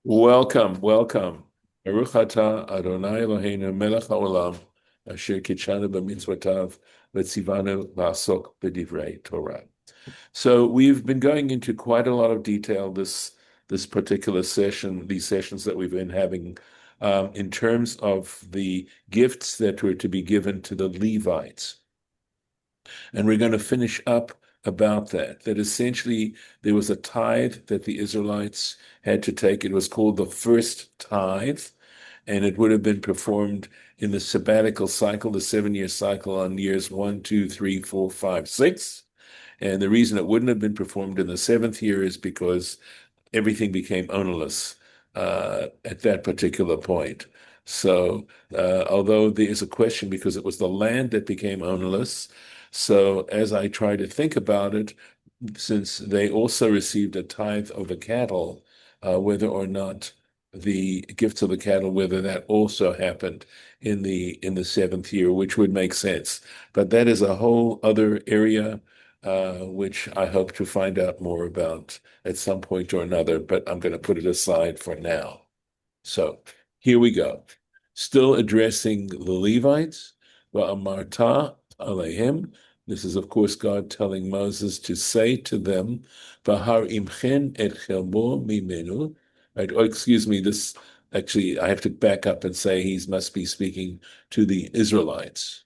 Welcome, welcome. Baruch atah Adonai Eloheinu melech haolam asher kitshanu b'mitzvotav v'tzivanu la'asok b'divrei Torah. So we've been going into quite a lot of detail this particular session, these sessions that we've been having, in terms of the gifts that were to be given to the Levites. And we're going to finish up about that essentially there was a tithe that the Israelites had to take. It was called the first tithe, and it would have been performed in the sabbatical cycle, the 7-year cycle on years 1, 2, 3, 4, 5, 6. And the reason it wouldn't have been performed in the seventh year is because everything became ownerless at that particular point. So, although there is a question because it was the land that became ownerless, so as I try to think about it, since they also received a tithe of the cattle, whether or not the gifts of the cattle, whether that also happened in the seventh year, which would make sense. But that is a whole other area, which I hope to find out more about at some point or another, but I'm going to put it aside for now. So here we go. Still addressing the Levites, Va'amarta alehem. This is, of course, God telling Moses to say to them, Bahar imchen et chelbo mimenu. Right? Oh, excuse me, this actually, I have to back up and say he must be speaking to the Israelites,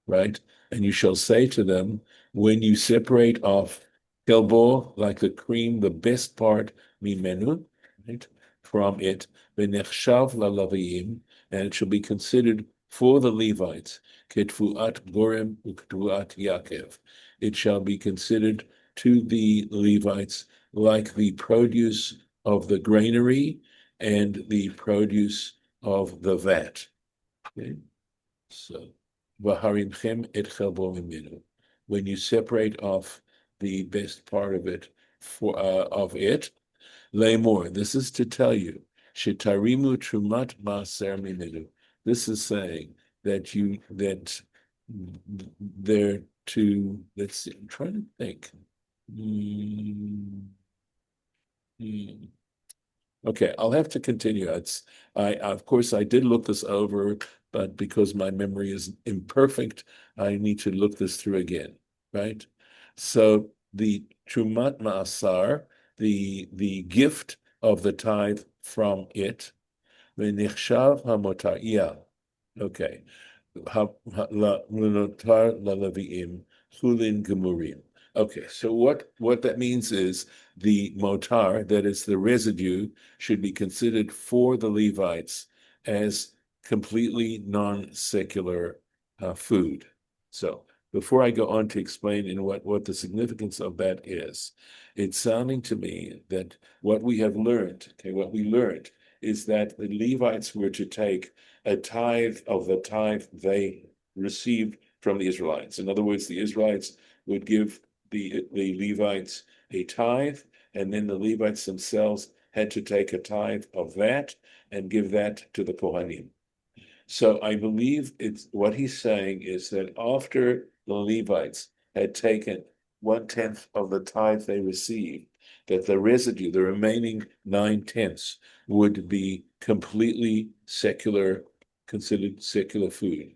right? And you shall say to them, when you separate off chelbo, like the cream, the best part, mimenu, right, from it, v'nechshav lalavim, and it shall be considered for the Levites, ketfuat gorem uktfuat Yaakov. It shall be considered to the Levites like the produce of the granary and the produce of the vat. Okay? So, v'harimchem et chelbo mimenu. When you separate off the best part of it of it, Lamor, this is to tell you, Shitarimu Trumat Maaser Minidu. This is saying that they're to, let's see, I'm trying to think. Mm, mm. Okay, I'll have to continue. Of course, I did look this over, but because my memory is imperfect, I need to look this through again, right? So the Trumat Ma'asar, the gift of the tithe from it, v'nichshav hamota'iyah. Okay, l'notar laleviim chulin gemurim. Okay, so what that means is the motar, that is the residue, should be considered for the Levites as completely non-secular food. So before I go on to explain in what the significance of that is, it's sounding to me that what we learned is that the Levites were to take a tithe of the tithe they received from the Israelites. In other words, the Israelites would give the Levites a tithe, and then the Levites themselves had to take a tithe of that and give that to the Kohanim. So I believe it's what he's saying is that after the Levites had taken 1/10 of the tithe they received, that the residue, the remaining 9/10, would be completely secular, considered secular food.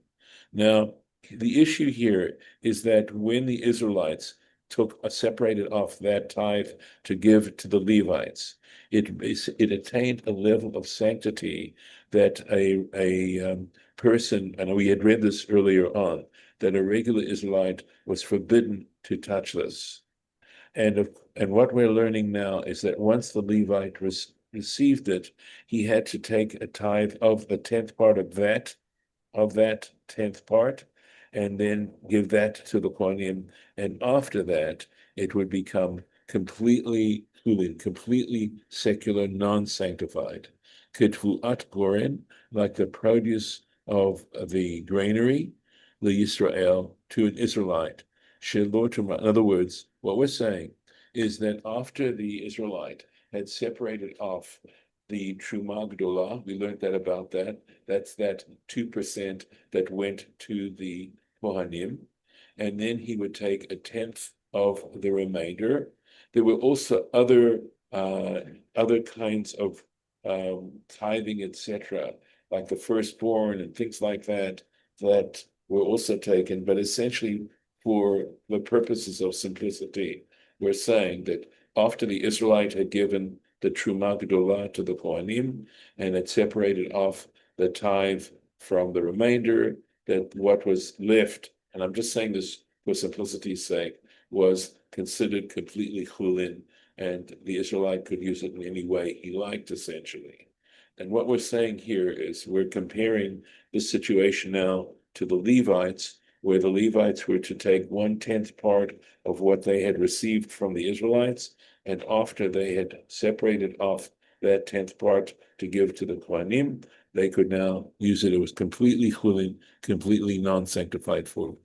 Now, the issue here is that when the Israelites separated off that tithe to give to the Levites, it attained a level of sanctity that a person, and we had read this earlier on, that a regular Israelite was forbidden to touch this. And what we're learning now is that once the Levite received it, he had to take a tithe of the 10th part of that 10th part, and then give that to the Kohanim. And after that, it would become completely hulin, completely secular, non-sanctified. Ketvuat goren, like the produce of the granary, the Yisrael, to an Israelite. Shelo Terumah. In other words, what we're saying is that after the Israelite had separated off the Terumah Gdolah, we learned that about that. That's that 2% that went to the Kohanim, and then he would take 1/10 of the remainder. There were also other kinds of tithing, etc., like the firstborn and things like that, that were also taken. But essentially, for the purposes of simplicity, we're saying that after the Israelite had given the Terumah Gedolah to the Kohanim and had separated off the tithe from the remainder, that what was left, and I'm just saying this for simplicity's sake, was considered completely chulin, and the Israelite could use it in any way he liked, essentially. And what we're saying here is we're comparing this situation now to the Levites, where the Levites were to take 1/10 part of what they had received from the Israelites, and after they had separated off that 10th part to give to the Kohanim, they could now use it. It was completely chulin, completely non-sanctified food.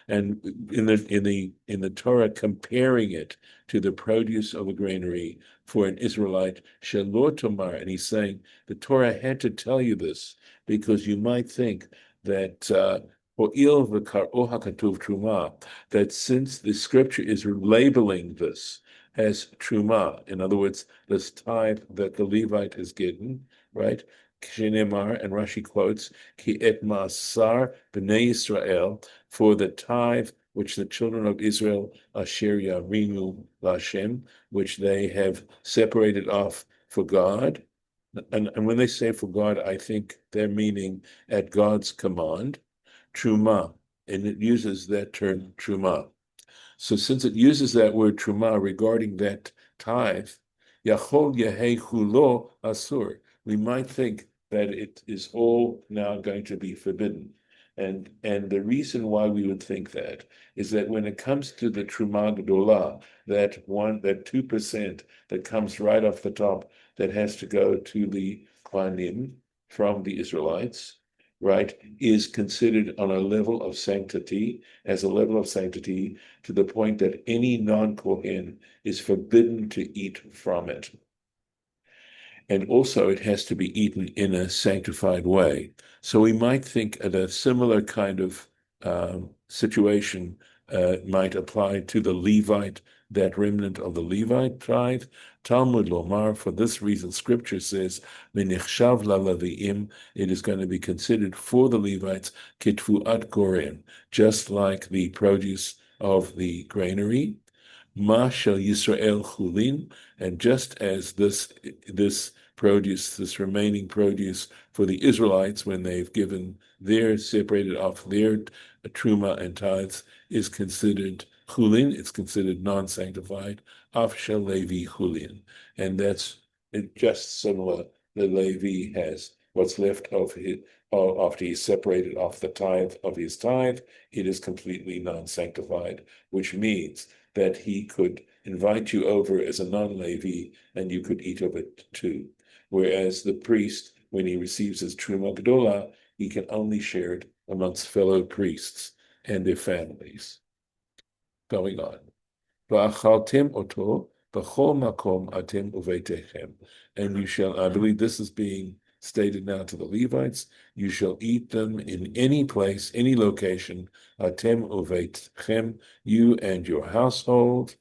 And in the Torah, comparing it to the produce of a granary for an Israelite, Shalor Tomar, and he's saying the Torah had to tell you this because you might think that that since the scripture is labeling this as truma, in other words, this tithe that the Levite has given, right? Kshenemar, and Rashi quotes, Ki et ma'asar b'nei Yisrael, for the tithe which the children of Israel asher yarinu l'Hashem, which they have separated off for God. And when they say for God, I think they're meaning at God's command, truma, and it uses that term truma. So since it uses that word truma regarding that tithe, yachol yehei chulo asur, we might think that it is all now going to be forbidden. And the reason why we would think that is that when it comes to the Terumah Gedolah, that 2% that comes right off the top, that has to go to the Kohanim from the Israelites, right, is considered on a level of sanctity, as a level of sanctity to the point that any non-Kohen is forbidden to eat from it. And also it has to be eaten in a sanctified way. So we might think that a similar kind of situation might apply to the Levite, that remnant of the Levite tithe. Talmud Lomar, for this reason, Scripture says, "V'nichshav la'leviim," it is going to be considered for the Levites kitfuat goren, just like the produce of the granary. Ma shel Yisrael chulin, and just as this produce, this remaining produce for the Israelites, when they've given their separated off their truma and tithes, is considered chulin, it's considered non-sanctified, af shel Levi chulin, and that's just similar. The Levi has what's left of his after he's separated off the tithe of his tithe, it is completely non-sanctified, which means that he could invite you over as a non-Levi and you could eat of it too. Whereas the priest, when he receives his Terumah Gedolah, he can only share it amongst fellow priests and their families. Going on. V'achaltem oto b'chol makom atem uveitechem. And you shall, I believe this is being stated now to the Levites, you shall eat them in any place, any location, atem uveitechem, you and your household.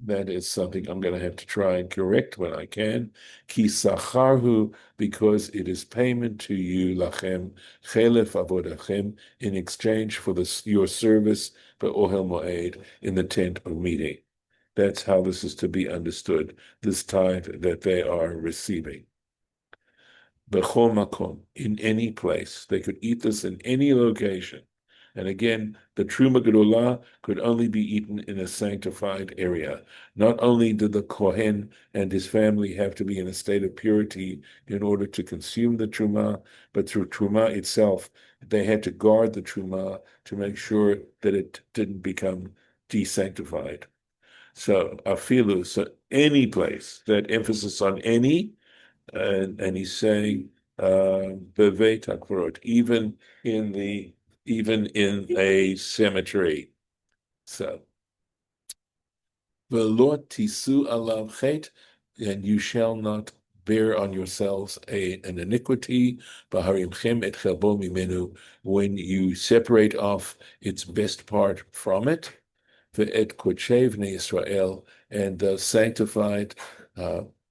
That is something I'm going to have to try and correct when I can. Ki sacharhu, because it is payment to you, lachem, chelef avodachem, in exchange for your service, be'ohel moed, in the tent of meeting. That's how this is to be understood, this tithe that they are receiving. Bechol makom, in any place. They could eat this in any location. And again, the Terumah Gedolah could only be eaten in a sanctified area. Not only did the Kohen and his family have to be in a state of purity in order to consume the Terumah, but through Terumah itself, they had to guard the Terumah to make sure that it didn't become desanctified. So afilu, so any place, that emphasis on any, and he's saying bevet hakvarot, even in a cemetery. So v'lo tisu alav chet, and you shall not bear on yourselves an iniquity, b'harimchem et chelbo mimenu, when you separate off its best part from it, ve'et kodshei v'nei Israel, and the sanctified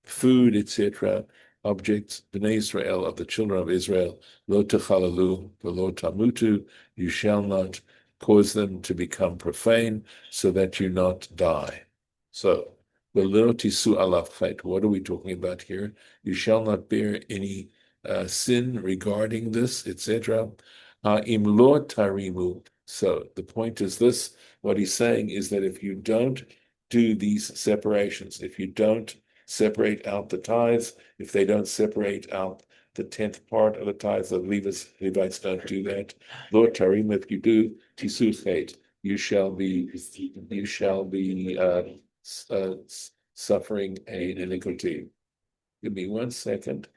food, etc., objects, Bnei Israel, of the children of Israel, lo techalalu v'lo tamutu, you shall not cause them to become profane, so that you not die. So, v'lo tisu alav chet, what are we talking about here? You shall not bear any sin regarding this, etc. Im lo tarimu. So the point is this, what he's saying is that if you don't do these separations, if you don't separate out the tithes, if they don't separate out the 10th part of the tithes, the Levites don't do that. Lord Tarim, if you do, Tisuchet, you shall be suffering an iniquity. Give me 1 second.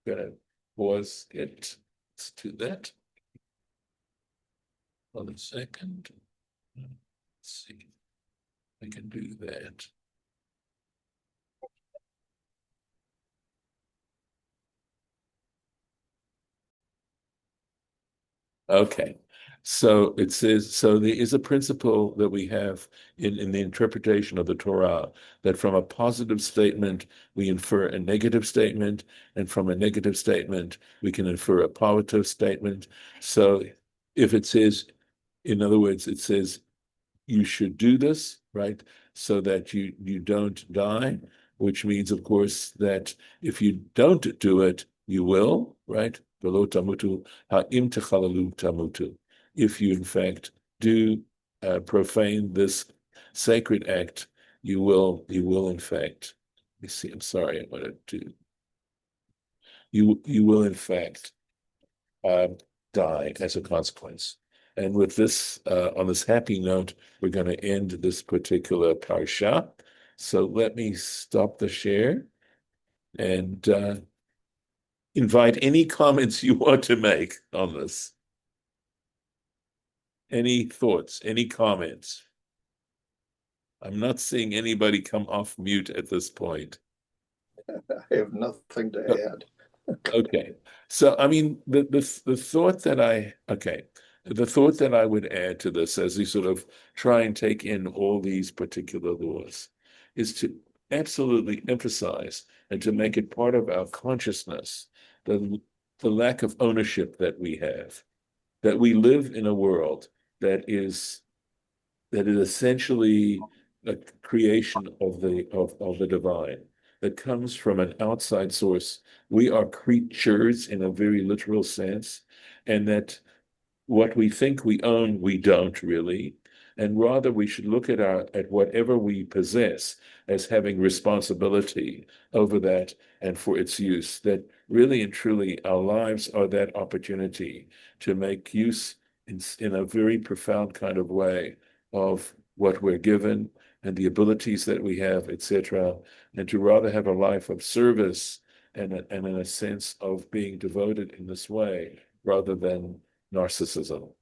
I'm gonna pause it. Let's do that. 1 second. Let's see. I can do that. Okay. So it says, so there is a principle that we have in the interpretation of the Torah that from a positive statement, we infer a negative statement, and from a negative statement, we can infer a positive statement. So if it says, in other words, it says, you should do this, right? So that you don't die, which means, of course, that if you don't do it, you will, right? V'lo tamutu ha'im techalalu tamutu. If you, in fact, do profane this sacred act, you will, in fact, let me see, I'm sorry, I'm going to do, you will, in fact, die as a consequence. And with this, on this happy note, we're going to end this particular parsha. So let me stop the share and invite any comments you want to make on this. Any thoughts, any comments? I'm not seeing anybody come off mute at this point. I have nothing to add. Okay. So, I mean, the thought that the thought that I would add to this as we sort of try and take in all these particular laws is to absolutely emphasize and to make it part of our consciousness the lack of ownership that we have, that we live in a world that is essentially a creation of the divine that comes from an outside source. We are creatures in a very literal sense, and that what we think we own, we don't really. And rather, we should look at whatever we possess as having responsibility over that and for its use. That really and truly, our lives are that opportunity to make use in a very profound kind of way of what we're given and the abilities that we have, etc., and to rather have a life of service and in a sense of being devoted in this way rather than narcissism.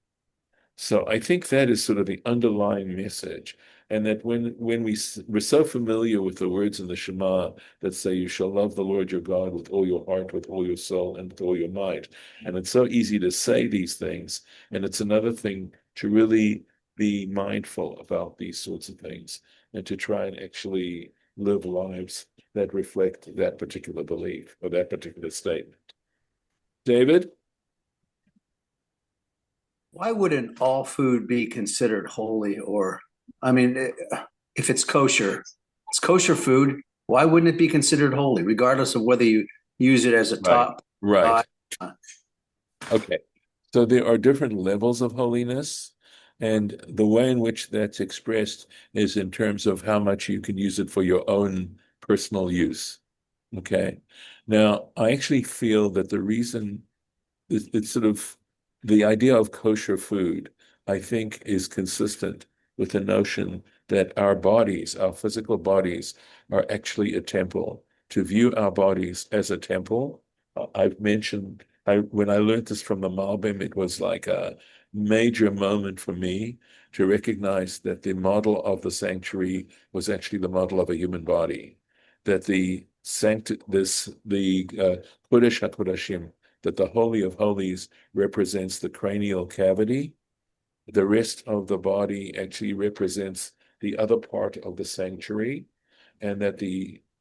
So I think that is sort of the underlying message. And that when we're so familiar with the words in the Shema that say, you shall love the Lord your God with all your heart, with all your soul, and with all your might. And it's so easy to say these things. And it's another thing to really be mindful about these sorts of things and to try and actually live lives that reflect that particular belief or that particular statement. David? Why wouldn't all food be considered holy? Or, I mean, if it's kosher food. Why wouldn't it be considered holy, regardless of whether you use it as a top? Right. Okay. So there are different levels of holiness, and the way in which that's expressed is in terms of how much you can use it for your own personal use. Okay. Now, I actually feel that the reason it's sort of the idea of kosher food, I think, is consistent with the notion that our bodies, our physical bodies, are actually a temple. To view our bodies as a temple, I've mentioned, when I learned this from the Malbim, it was like a major moment for me to recognize that the model of the sanctuary was actually the model of a human body, that the Kodesh HaKodashim, that the Holy of Holies represents the cranial cavity. The rest of the body actually represents the other part of the sanctuary, and that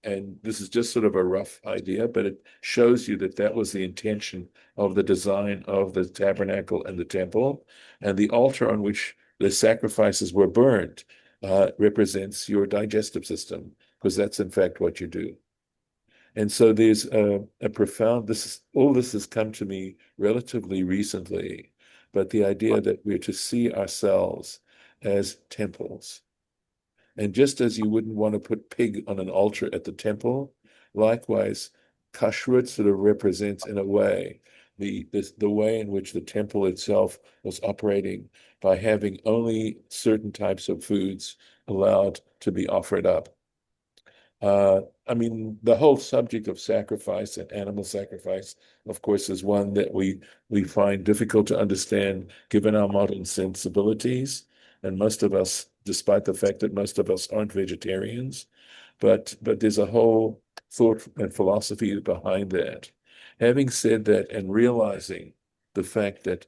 And this is just sort of a rough idea, but it shows you that that was the intention of the design of the tabernacle and the temple. And the altar on which the sacrifices were burned represents your digestive system, because that's in fact what you do. And so there's a profound, all this has come to me relatively recently, but the idea that we're to see ourselves as temples. And just as you wouldn't want to put pig on an altar at the temple, likewise, kashrut sort of represents, in a way, the way in which the temple itself was operating by having only certain types of foods allowed to be offered up. I mean, the whole subject of sacrifice and animal sacrifice, of course, is one that we find difficult to understand given our modern sensibilities. And most of us, despite the fact that most of us aren't vegetarians, but there's a whole thought and philosophy behind that. Having said that, and realizing the fact that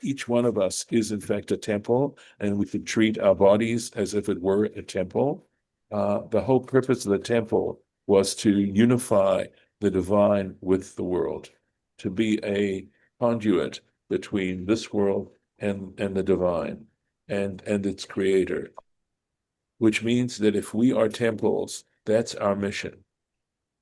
each one of us is in fact a temple, and we should treat our bodies as if it were a temple. The whole purpose of the temple was to unify the divine with the world, to be a conduit between this world and the divine and its creator, which means that if we are temples, that's our mission.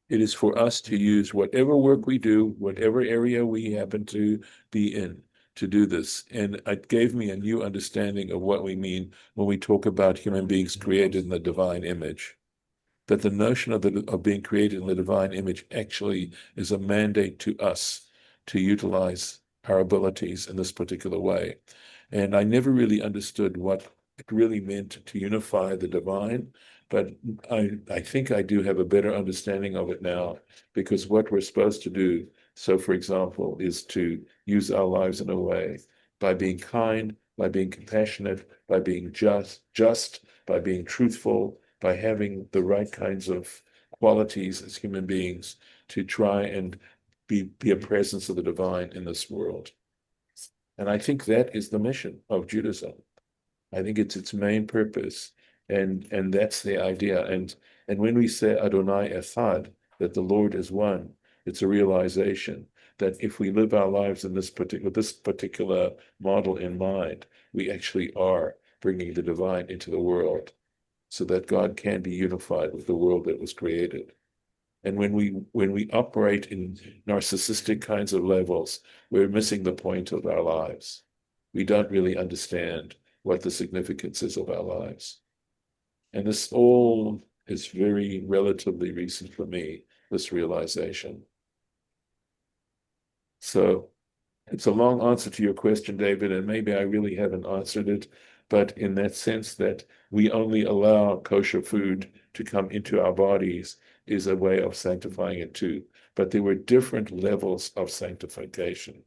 It is for us to use whatever work we do, whatever area we happen to be in, to do this. And it gave me a new understanding of what we mean when we talk about human beings created in the divine image. That the notion of being created in the divine image actually is a mandate to us to utilize our abilities in this particular way. And I never really understood what it really meant to unify the divine, but I think I do have a better understanding of it now, because what we're supposed to do, so for example, is to use our lives in a way by being kind, by being compassionate, by being just, by being truthful, by having the right kinds of qualities as human beings to try and be a presence of the divine in this world. And I think that is the mission of Judaism. I think it's its main purpose, and that's the idea. And when we say Adonai Echad, that the Lord is one, it's a realization that if we live our lives in this particular model in mind, we actually are bringing the divine into the world, so that God can be unified with the world that was created. And when we operate in narcissistic kinds of levels, we're missing the point of our lives. We don't really understand what the significance is of our lives. And this all is very relatively recent for me, this realization. So it's a long answer to your question, David, and maybe I really haven't answered it, but in that sense that we only allow kosher food to come into our bodies is a way of sanctifying it too. But there were different levels of sanctification,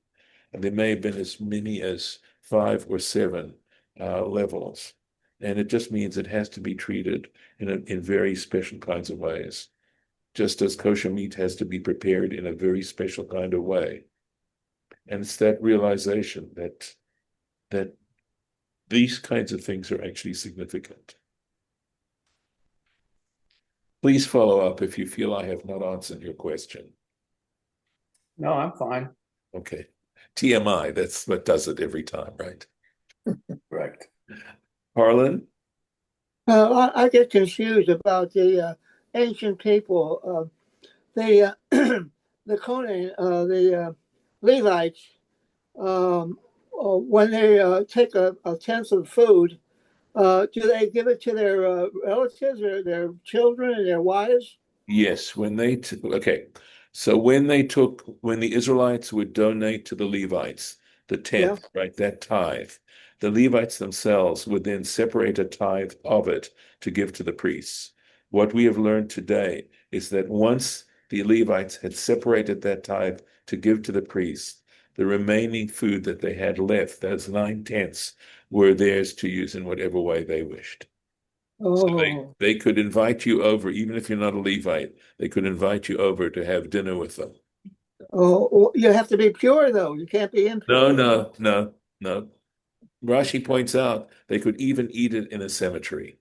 and there may have been as many as 5 or 7 levels. And it just means it has to be treated in very special kinds of ways, just as kosher meat has to be prepared in a very special kind of way. And it's that realization that these kinds of things are actually significant. Please follow up if you feel I have not answered your question. No, I'm fine. Okay. TMI, that's what does it every time, right? Correct. Harlan? I get confused about the ancient people. The Conan, the Levites, when they take a tenth of food, do they give it to their relatives or their children and their wives? Yes, okay. So when the Israelites would donate to the Levites, the Yeah. tenth, right, that tithe, the Levites themselves would then separate a tithe of it to give to the priests. What we have learned today is that once the Levites had separated that tithe to give to the priests, the remaining food that they had left, those 9/10, were theirs to use in whatever way they wished. So Oh, they could invite you over, even if you're not a Levite, they could invite you over to have dinner with them. oh, you have to be pure though. You can't be impure. No. Rashi points out they could even eat it in a cemetery.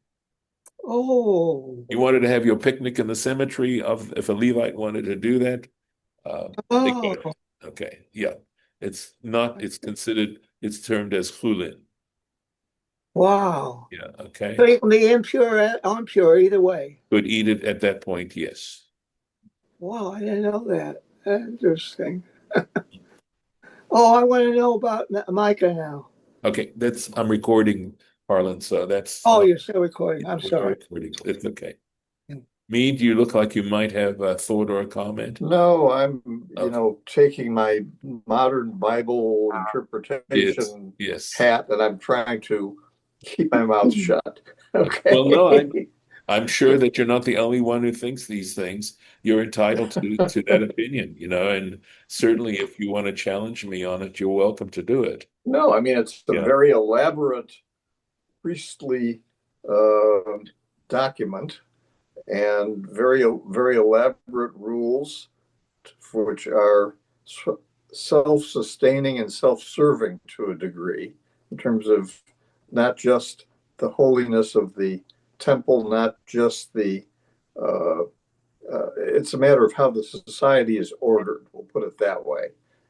Oh, You wanted to have your picnic in the cemetery if a Levite wanted to do that, they oh, could. Okay, yeah. It's considered, it's termed as chulin. wow. Yeah, So okay. you can be impure and unpure either way. Could eat it at that point, yes. Wow, I didn't know that. That's interesting. Oh, I want to know about Micah now. Okay, I'm recording, Harlan, so that's Oh, not, you're still recording. I'm we are sorry. recording. It's okay. Me, do you look like you might have a thought or a comment? No, I'm, Okay. taking my modern Bible Yes, interpretation yes. hat and I'm trying to keep my mouth shut. Well, no, Okay. I'm sure that you're not the only one who thinks these things. You're entitled to that opinion, and certainly if you want to challenge me on it, you're welcome to do it. No, I mean, it's a Yeah. very elaborate priestly uh, document and very, very elaborate rules for which are self-sustaining and self-serving to a degree in terms of not just the holiness of the temple, not just the it's a matter of how the society is ordered, we'll put it that way,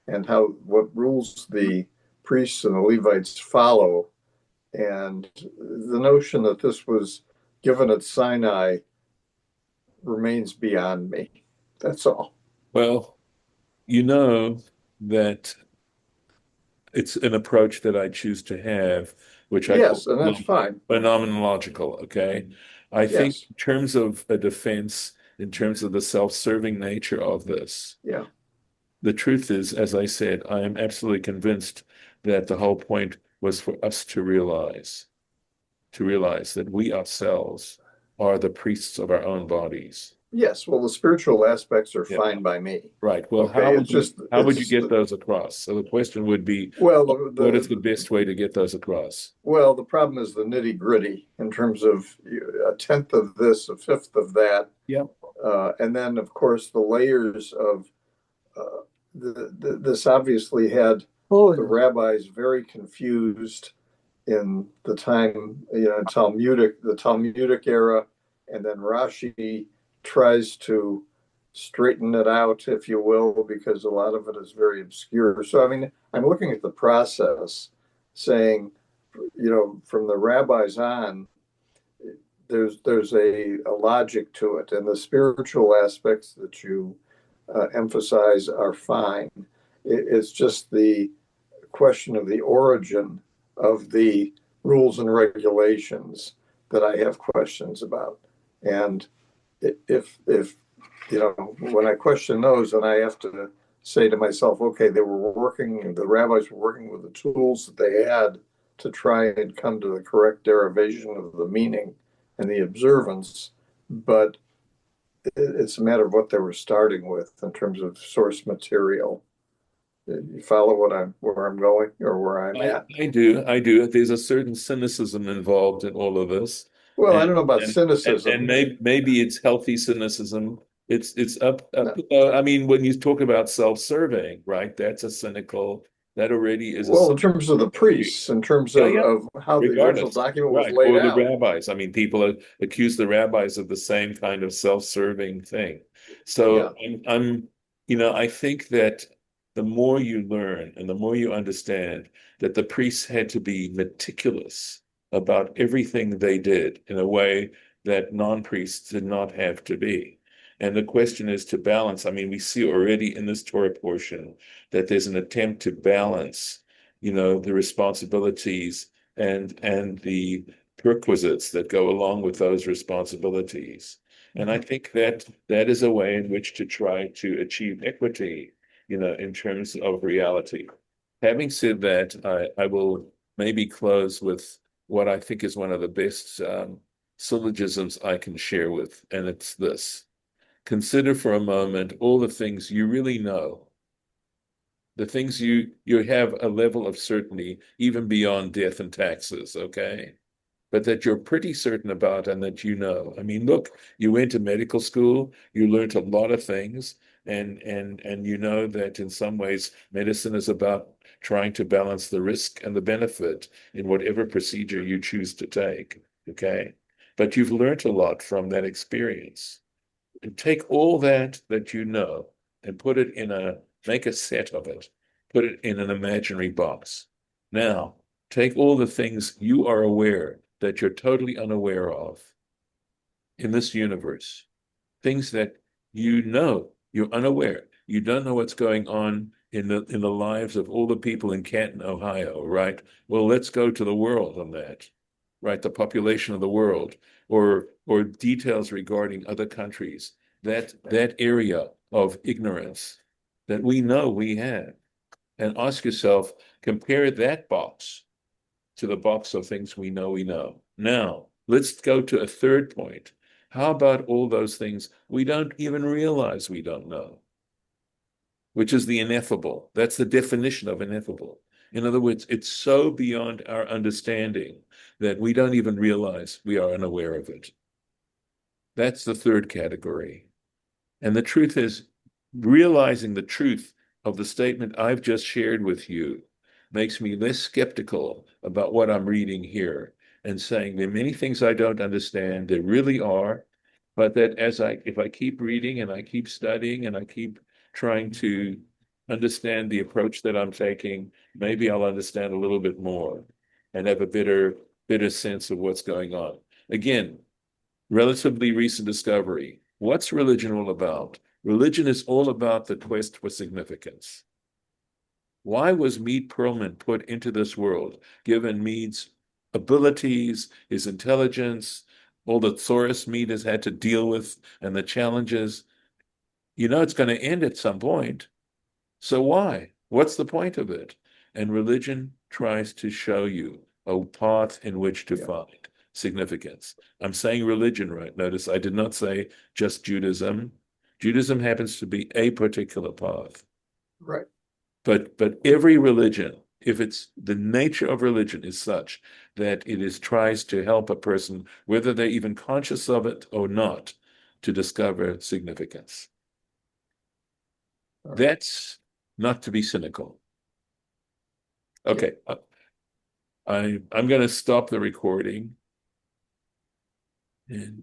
and what rules the priests and the Levites follow. And the notion that this was given at Sinai remains beyond me. That's all. Well, you know that it's an approach that I choose to have, which I call Yes, and that's fine. phenomenological. Okay. I think Yes. in terms of a defense, in terms of the self-serving nature of this, Yeah. the truth is, as I said, I am absolutely convinced that the whole point was for us to realize that we ourselves are the priests of our own bodies. Yes. Well, the spiritual aspects are Yeah. fine by me. Right. Well, Okay. how would you get those across? So the question would be, well, what is the best way to get those across? well, the problem is the nitty gritty in terms of a tenth of this, a fifth of that. Yeah. And then, of course, the layers of this obviously had the rabbis very confused in the time, the Talmudic era, and then Rashi tries to straighten it out, if you will, because a lot of it is very obscure. So, I mean, I'm looking at the process, saying, from the rabbis on, there's a logic to it, and the spiritual aspects that you emphasize are fine. It's just the question of the origin of the rules and regulations that I have questions about. And if when I question those, then I have to say to myself, okay, the rabbis were working with the tools that they had to try and come to the correct derivation of the meaning and the observance, but it's a matter of what they were starting with in terms of source material. You follow where I'm going or where I'm at? I do. There's a certain cynicism involved in all of this. Well, I And don't know about and cynicism. maybe it's healthy cynicism. It's up, No. I mean, when you talk about self-serving, right? That's a cynical, that already is a Well, in terms of the priests, in terms yeah, yeah. of how the original Regardless, document was right? laid Or the out. rabbis. I mean, people accuse the rabbis of the same kind of self-serving thing. Yeah. So I think that the more you learn and the more you understand that the priests had to be meticulous about everything they did in a way that non-priests did not have to be. And the question is to balance. I mean, we see already in this Torah portion that there's an attempt to balance, the responsibilities and the perquisites that go along with those responsibilities. And I think that is a way in which to try to achieve equity, in terms of reality. Having said that, I will maybe close with what I think is one of the best syllogisms I can share with, and it's this. Consider for a moment all the things you really know, the things you have a level of certainty even beyond death and taxes, okay? But that you're pretty certain about and that you know. I mean, look, you went to medical school, you learned a lot of things, and you know that in some ways medicine is about trying to balance the risk and the benefit in whatever procedure you choose to take. Okay. but you've learned a lot from that experience. And take all that you know and make a set of it, put it in an imaginary box. Now, take all the things you are aware that you're totally unaware of in this universe, things that you know you're unaware. You don't know what's going on in the lives of all the people in Canton, Ohio, right? Well, let's go to the world on that, right? The population of the world, or details regarding other countries. That area of ignorance that we know we have, and ask yourself, compare that box to the box of things we know we know. Now, let's go to a third point. How about all those things we don't even realize we don't know, which is the ineffable? That's the definition of ineffable. In other words, it's so beyond our understanding that we don't even realize we are unaware of it. That's the third category. And the truth is, realizing the truth of the statement I've just shared with you makes me less skeptical about what I'm reading here, and saying there are many things I don't understand. There really are, but that if I keep reading and I keep studying and I keep trying to understand the approach that I'm taking, maybe I'll understand a little bit more and have a better sense of what's going on. Again, relatively recent discovery. What's religion all about? Religion is all about the quest for significance. Why was Meade Perlman put into this world, given Meade's abilities, his intelligence, all the Thoris Meade has had to deal with, and the challenges? You know it's going to end at some point. So why? What's the point of it? And religion tries to show you a path in which to find significance. I'm saying religion, right? Notice I did not say just Judaism. Judaism happens to be a particular path. Right. But every religion, if it's the nature of religion is such that tries to help a person, whether they're even conscious of it or not, to discover significance. Right. That's not to be cynical. Okay, I'm going to stop the recording. And